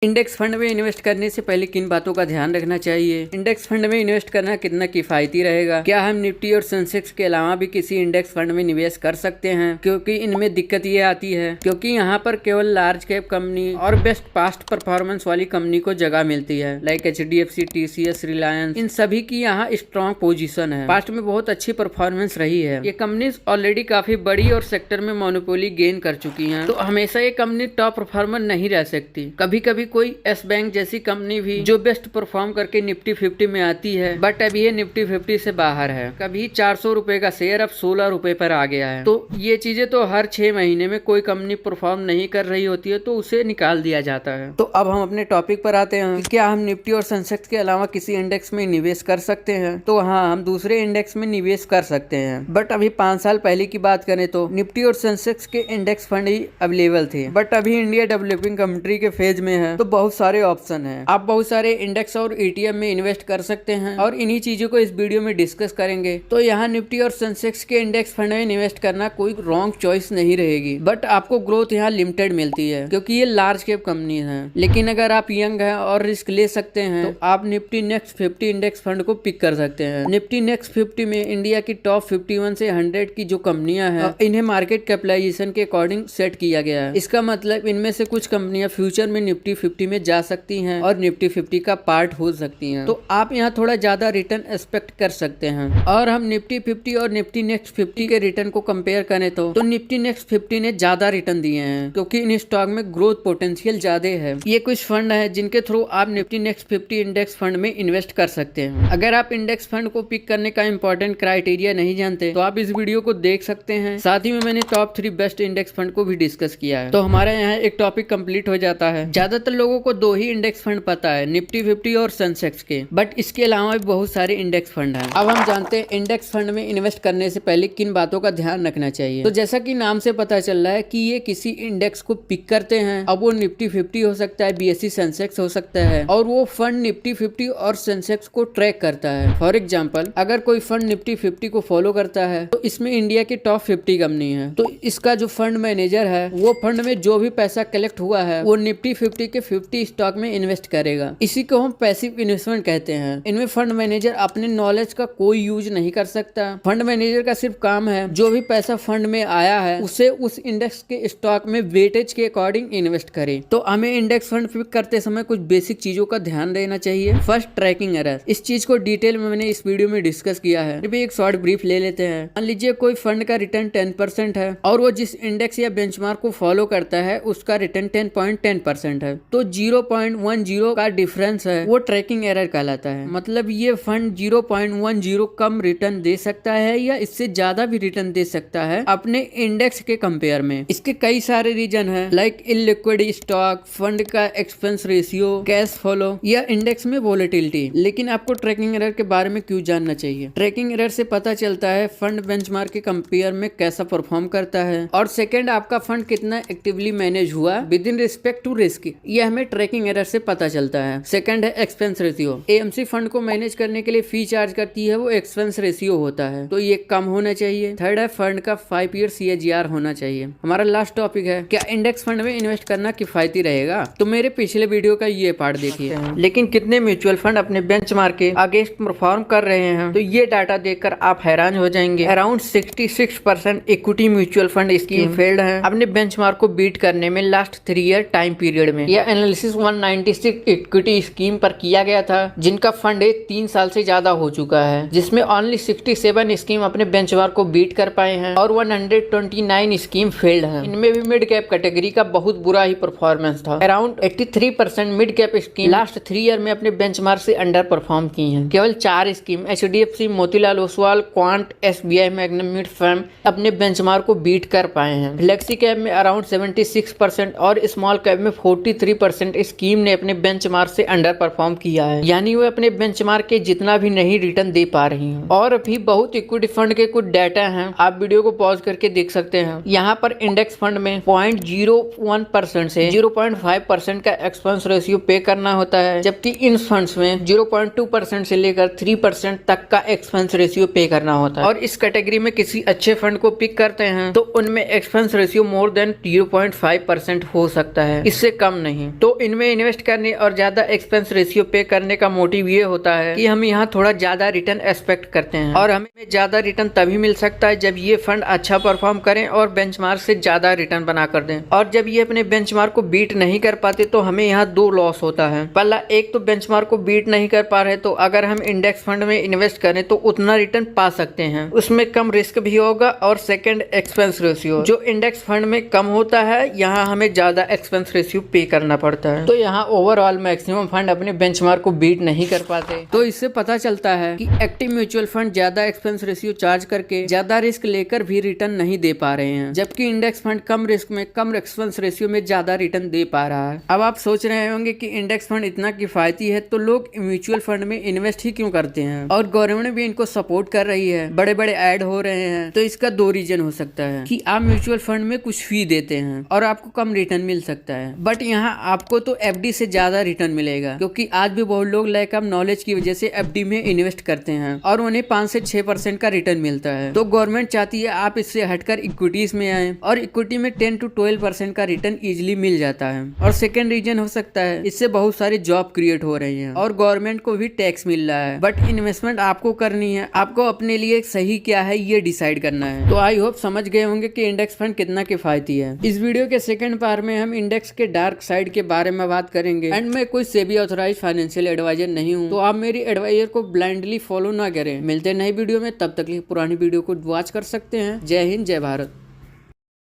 Index fund में invest करने से पहले किन बातों का ध्यान रखना चाहिए? इंडेक्स फंड में इन्वेस्ट करना कितना किफायती रहेगा? क्या हम निफ्टी और सेंसेक्स के अलावा भी किसी इंडेक्स फंड में निवेश कर सकते हैं? क्योंकि इनमें दिक्कत ये आती है क्योंकि यहाँ पर केवल लार्ज कैप कंपनी और बेस्ट पास्ट परफॉर्मेंस वाली कंपनी को जगह मिलती है, लाइक HDFC, TCS, रिलायंस। इन सभी की यहाँ स्ट्रॉन्ग पोजीशन है, पास्ट में बहुत अच्छी परफॉर्मेंस रही है। ये कंपनीज ऑलरेडी काफी बड़ी और सेक्टर में मोनोपोली गेन कर चुकी हैं, तो हमेशा ये कंपनी टॉप परफॉर्मर नहीं रह सकती। कभी कभी कोई एस बैंक जैसी कंपनी भी जो बेस्ट परफॉर्म करके निफ्टी 50 में आती है, बट अभी ये निफ्टी 50 से बाहर है। कभी 400 रुपए का शेयर अब 16 रुपए पर आ गया है। तो ये चीजें तो हर 6 महीने में कोई कंपनी परफॉर्म नहीं कर रही होती है तो उसे निकाल दिया जाता है। तो अब हम अपने टॉपिक पर आते हैं कि क्या हम निफ्टी और सेंसेक्स के अलावा किसी इंडेक्स में निवेश कर सकते हैं? तो हाँ, हम दूसरे इंडेक्स में निवेश कर सकते हैं, बट अभी 5 साल पहले की बात करें तो निफ्टी और सेंसेक्स के इंडेक्स फंड ही अवेलेबल थे, बट अभी इंडिया डेवलपिंग कंट्री के फेज में है तो बहुत सारे ऑप्शन है। आप बहुत सारे इंडेक्स और ETF में इन्वेस्ट कर सकते हैं और इन्हीं चीजों को इस वीडियो में डिस्कस करेंगे। तो यहाँ निफ्टी और सेंसेक्स के इंडेक्स फंड में इन्वेस्ट करना कोई रॉन्ग चॉइस नहीं रहेगी, बट आपको ग्रोथ यहाँ लिमिटेड मिलती है क्योंकि ये लार्ज कैप कंपनी है। लेकिन अगर आप यंग हैं और रिस्क ले सकते हैं तो आप निफ्टी नेक्स्ट 50 इंडेक्स फंड को पिक कर सकते हैं। निफ्टी नेक्स्ट 50 में इंडिया की टॉप 51 से 100 की जो कंपनियां हैं इन्हें मार्केट कैपिटलाइजेशन के अकॉर्डिंग सेट किया गया है। इसका मतलब इनमें से कुछ कंपनियां फ्यूचर में निफ्टी 50 में जा सकती हैं और निफ्टी 50 का पार्ट हो सकती हैं, तो आप यहाँ थोड़ा ज्यादा रिटर्न एक्सपेक्ट कर सकते हैं। और हम निफ्टी 50 और निफ्टी नेक्स्ट 50 के रिटर्न को कंपेयर करें तो निफ्टी नेक्स्ट 50 ने ज्यादा रिटर्न दिए हैं क्योंकि इन स्टॉक में ग्रोथ पोटेंशियल ज्यादा है। ये कुछ फंड है जिनके थ्रू आप निफ्टी नेक्स्ट 50 इंडेक्स फंड में इन्वेस्ट कर सकते हैं। अगर आप इंडेक्स फंड को पिक करने का इंपॉर्टेंट क्राइटेरिया नहीं जानते तो आप इस वीडियो को देख सकते हैं। साथ ही में मैंने टॉप 3 बेस्ट इंडेक्स फंड को भी डिस्कस किया है, तो हमारा यहाँ एक टॉपिक कंप्लीट हो जाता है। ज्यादातर लोगों को 2 ही इंडेक्स फंड पता है, निफ्टी 50 और सेंसेक्स के, बट इसके अलावा भी बहुत सारे इंडेक्स फंड हैं। अब हम जानते हैं इंडेक्स फंड में इन्वेस्ट करने से पहले किन बातों का ध्यान रखना चाहिए। तो जैसा कि नाम से पता चल रहा है कि ये किसी इंडेक्स को पिक करते हैं। अब वो निफ्टी 50 हो सकता है, BSE सेंसेक्स हो सकता है, और वो फंड निफ्टी 50 और सेंसेक्स को ट्रैक करता है। फॉर एग्जाम्पल, अगर कोई फंड निफ्टी 50 को फॉलो करता है तो इसमें इंडिया की टॉप 50 कंपनी है, तो इसका जो फंड मैनेजर है वो फंड में जो भी पैसा कलेक्ट हुआ है वो निफ्टी 50 के 50 स्टॉक में इन्वेस्ट करेगा। इसी को हम पैसिव इन्वेस्टमेंट कहते हैं। इनमें फंड मैनेजर अपने नॉलेज का कोई यूज नहीं कर सकता। फंड मैनेजर का सिर्फ काम है जो भी पैसा फंड में आया है उसे उस इंडेक्स के स्टॉक में वेटेज के अकॉर्डिंग इन्वेस्ट करे। तो हमें इंडेक्स फंड पिक करते समय कुछ बेसिक चीजों का ध्यान देना चाहिए। First, tracking error. इस चीज को डिटेल में मैंने इस वीडियो में डिस्कस किया है, अभी एक शॉर्ट ब्रीफ ले लेते हैं। मान लीजिए कोई फंड का रिटर्न 10% है और वो जिस इंडेक्स या बेंचमार्क को फॉलो करता है उसका रिटर्न 10.10% है, तो 0.10 का डिफरेंस है वो ट्रैकिंग एरर कहलाता है। मतलब ये फंड 0.10 कम रिटर्न दे सकता है या इससे ज्यादा भी रिटर्न दे सकता है अपने इंडेक्स के कंपेयर में। इसके कई सारे रीजन है, लाइक इलिक्विड स्टॉक, फंड का एक्सपेंस रेशियो, कैश फ्लो या इंडेक्स में वोलेटिलिटी। लेकिन आपको ट्रैकिंग एरर के बारे में क्यों जानना चाहिए? ट्रैकिंग एरर से पता चलता है फंड बेंचमार्क के कंपेयर में कैसा परफॉर्म करता है, और सेकंड, आपका फंड कितना एक्टिवली मैनेज हुआ within respect to risk. ये हमें ट्रैकिंग एरर से पता चलता है। सेकंड है एक्सपेंस रेशियो। AMC फंड को मैनेज करने के लिए फी चार्ज करती है, वो एक्सपेंस रेशियो होता है, तो ये कम होना चाहिए। थर्ड है फंड का 5 ईयर CAGR होना चाहिए। हमारा लास्ट टॉपिक है, क्या इंडेक्स फंड में इन्वेस्ट करना किफायती रहेगा? तो मेरे पिछले वीडियो का ये पार्ट देखिए। लेकिन कितने म्यूचुअल फंड अपने बेंचमार्क के अगेंस्ट परफॉर्म कर रहे हैं, तो ये डाटा देखकर आप हैरान हो जाएंगे। Around 66% equity mutual fund scheme failed है अपने बेंचमार्क को बीट करने में लास्ट 3 ईयर टाइम पीरियड में। यह एनालिसिस 196 इक्विटी स्कीम पर किया गया था जिनका फंड 3 साल से ज्यादा हो चुका है, जिसमें ओनली 67 स्कीम अपने बेंचमार्क को बीट कर पाए हैं और 129 स्कीम फेल्ड है। इनमें भी मिड कैप कैटेगरी का बहुत बुरा ही परफॉर्मेंस था। Around 83% mid cap scheme last 3 year में अपने बेंचमार्क से अंडर परफॉर्म की हैं। केवल 4 scheme HDFC, Motilal Oswal, quant, SBI, magnum mid firm अपने बेंचमार्क को बीट कर पाए हैं। फ्लेक्सी कैप में अराउंड 76% और स्मॉल कैप में 43% स्कीम ने अपने बेंचमार्क से अंडर परफॉर्म किया है, यानी वो अपने बेंचमार्क के जितना भी नहीं रिटर्न दे पा रही हैं। और भी बहुत इक्विटी फंड के कुछ डाटा हैं, आप वीडियो को पॉज करके देख सकते हैं। यहाँ पर इंडेक्स फंड में 0.01% से 0.5% का एक्सपेंस रेशियो पे करना होता है, जबकि इन फंड्स में 0.2% से लेकर 3% तक का एक्सपेंस रेशियो पे करना होता है। और इस कैटेगरी में किसी अच्छे फंड को पिक करते हैं तो उनमें एक्सपेंस रेशियो मोर देन 0.5% हो सकता है, इससे कम नहीं। तो इनमें इन्वेस्ट करने और ज्यादा एक्सपेंस रेशियो पे करने का मोटिव ये होता है कि हम यहाँ थोड़ा ज्यादा रिटर्न एक्सपेक्ट करते हैं और हमें ज्यादा रिटर्न तभी मिल सकता है जब ये फंड अच्छा परफॉर्म करें और बेंचमार्क से ज्यादा रिटर्न बना कर दें। और जब ये अपने बेंचमार्क को बीट नहीं कर पाते तो हमें यहाँ दो लॉस होता है। पहला, एक तो बेंचमार्क को बीट नहीं कर पा रहे तो अगर हम इंडेक्स फंड में इन्वेस्ट करें तो उतना रिटर्न पा सकते हैं, उसमें कम रिस्क भी होगा। और सेकंड, एक्सपेंस रेशियो जो इंडेक्स फंड में कम होता है, यहाँ हमें ज्यादा एक्सपेंस रेशियो पे करना पड़ता है। तो यहाँ ओवरऑल मैक्सिमम फंड अपने बेंचमार्क को बीट नहीं कर पाते। तो इससे पता चलता है कि एक्टिव म्यूचुअल फंड ज्यादा एक्सपेंस रेशियो चार्ज करके ज्यादा रिस्क लेकर भी रिटर्न नहीं दे पा रहे हैं, जबकि इंडेक्स फंड कम रिस्क में कम एक्सपेंस रेशियो में ज्यादा रिटर्न दे पा रहा है। अब आप सोच रहे होंगे कि इंडेक्स फंड इतना किफायती है तो लोग म्यूचुअल फंड में इन्वेस्ट ही क्यों करते हैं, और गवर्नमेंट भी इनको सपोर्ट कर रही है, बड़े बड़े ऐड हो रहे हैं। तो इसका दो रीजन हो सकता है कि आप म्यूचुअल फंड में कुछ फी देते हैं और आपको कम रिटर्न मिल सकता है, बट यहाँ आपको तो एफडी से ज्यादा रिटर्न मिलेगा, क्योंकि आज भी बहुत लोग लैक ऑफ नॉलेज की वजह से एफडी में इन्वेस्ट करते हैं और उन्हें 5 से 6% का रिटर्न मिलता है। तो गवर्नमेंट चाहती है आप इससे हटकर इक्विटीज में आए, और इक्विटी में 10 to 12% का रिटर्न इजिली मिल जाता है। और सेकेंड रीजन हो सकता है इससे बहुत सारे जॉब क्रिएट हो रही हैं और गवर्नमेंट को भी टैक्स मिल रहा है। बट इन्वेस्टमेंट आपको करनी है, आपको अपने लिए सही क्या है ये डिसाइड करना है। तो आई होप समझ गए होंगे कि इंडेक्स फंड कितना किफायती है। इस वीडियो के सेकंड पार्ट में हम इंडेक्स के डार्क साइड के बारे में बात करेंगे। एंड मैं कोई सेबी ऑथराइज्ड फाइनेंशियल एडवाइजर नहीं हूँ, तो आप मेरी एडवाइजर को ब्लाइंडली फॉलो ना करें। मिलते हैं नई वीडियो में, तब तक पुरानी वीडियो को वॉच कर सकते हैं। जय हिंद, जय भारत।